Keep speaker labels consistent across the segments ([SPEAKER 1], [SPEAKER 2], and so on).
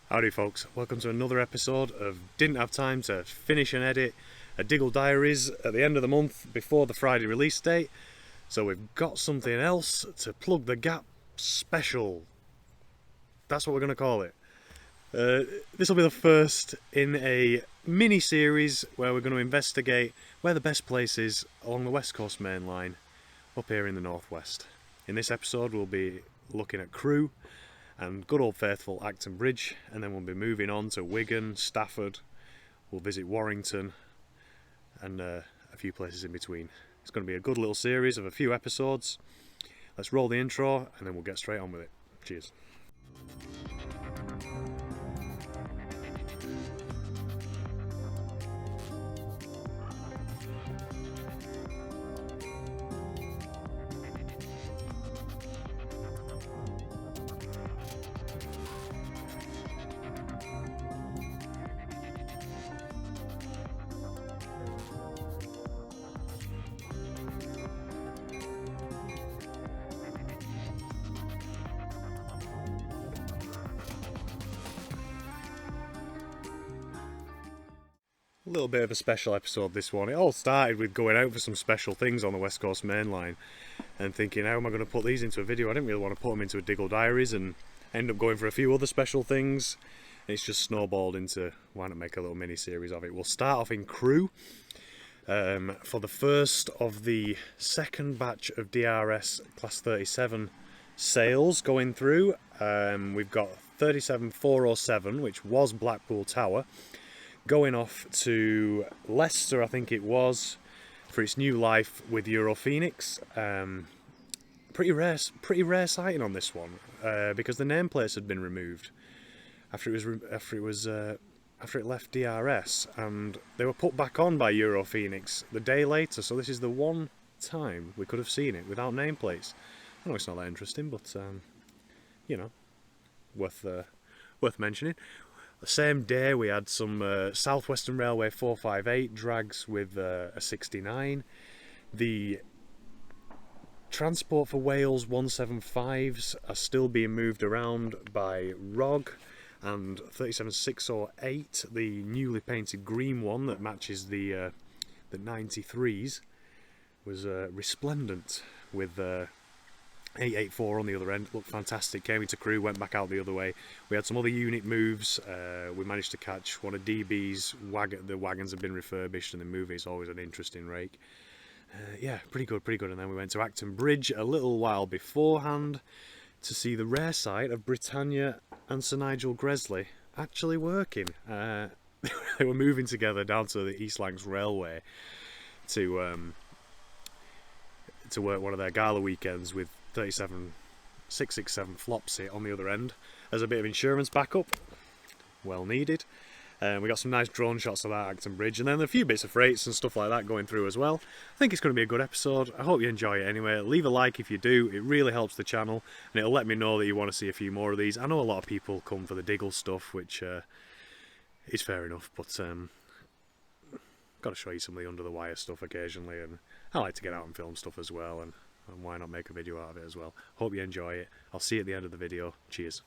[SPEAKER 1] Howdy folks, welcome to another episode of Didn't Have Time to Finish and Edit a Diggle Diaries at the end of the month before the Friday release date. So we've got something else to plug the gap special. That's what we're going to call it. This will be the first in a mini-series where we're going to investigate where the best place is along the West Coast Mainline up here in the Northwest. In this episode we'll be looking at Crewe and good old faithful Acton Bridge, and then we'll be moving on to Wigan, Stafford, we'll visit Warrington and a few places in between. It's going to be a good little series of a few episodes. Let's roll the intro and then we'll get straight on with it. Cheers. A little bit of a special episode this one. It all started with going out for some special things on the West Coast Mainline and thinking, how am I going to put these into a video? I didn't really want to put them into a Diggle Diaries and end up going for a few other special things. It's just snowballed into why not make a little mini series of it. We'll start off in Crewe for the first of the second batch of DRS Class 37 sales going through. We've got 37407, which was Blackpool Tower, going off to Leicester, I think it was, for its new life with Europhoenix. Pretty rare sighting on this one because the nameplates had been removed after it left DRS, and they were put back on by Europhoenix the day later. So this is the one time we could have seen it without nameplates. I know it's not that interesting, but you know, worth mentioning. The same day we had some South Western Railway 458 drags with a 69. The Transport for Wales 175s are still being moved around by ROG, and 37608, the newly painted green one that matches the 93s, was resplendent with 884 on the other end. Looked fantastic. Came into Crewe, went back out the other way. We had some other unit moves. We managed to catch one of DB's the wagons have been refurbished, and the movie is always an interesting rake. Yeah, pretty good. And then we went to Acton Bridge a little while beforehand to see the rare sight of Britannia and Sir Nigel Gresley actually working. They were moving together down to the East Lancs Railway to work one of their gala weekends with 667 Flopsy on the other end as a bit of insurance backup. Well needed. We got some nice drone shots of that Acton Bridge, and then a few bits of freights and stuff like that going through as well. I think it's going to be a good episode. I hope you enjoy it anyway. Leave a like if you do. It really helps the channel, and it'll let me know that you want to see a few more of these. I know a lot of people come for the Diggle stuff, which is fair enough, but got to show you some of the under the wire stuff occasionally, and I like to get out and film stuff as well, and why not make a video out of it as well. Hope you enjoy it. I'll see you at the end of the video. Cheers.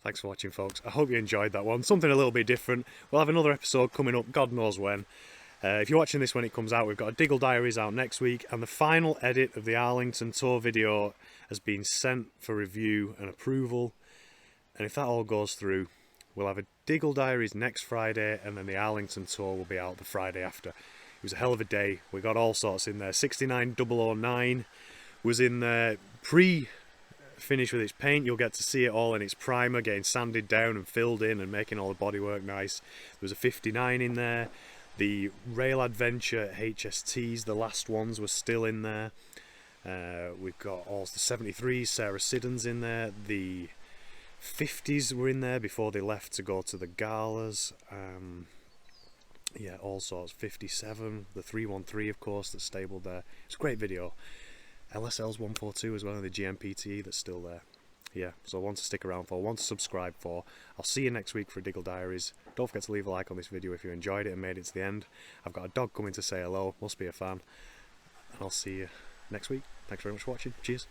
[SPEAKER 1] Thanks for watching, folks. I hope you enjoyed that one. Something a little bit different. We'll have another episode coming up, God knows when. If you're watching this when it comes out, we've got a Diggle Diaries out next week, and the final edit of the Arlington tour video has been sent for review and approval. And if that all goes through, we'll have a Diggle Diaries next Friday, and then the Arlington tour will be out the Friday after. It was a hell of a day. We got all sorts in there. 69009 was in there pre-finished with its paint. You'll get to see it all in its primer, getting sanded down and filled in and making all the bodywork nice. There was a 59 in there. The Rail Adventure HSTs, the last ones, were still in there. We've got all the 73s, Sarah Siddon's in there. The 50s were in there before they left to go to the galas. Yeah, all sorts. 57, the 313, of course, that's stabled there. It's a great video. LSL's 142 as well, and the GMPTE that's still there. Yeah, so one to stick around for, one to subscribe for. I'll see you next week for Diggle Diaries. Don't forget to leave a like on this video if you enjoyed it and made it to the end. I've got a dog coming to say hello, must be a fan. And I'll see you next week. Thanks very much for watching. Cheers.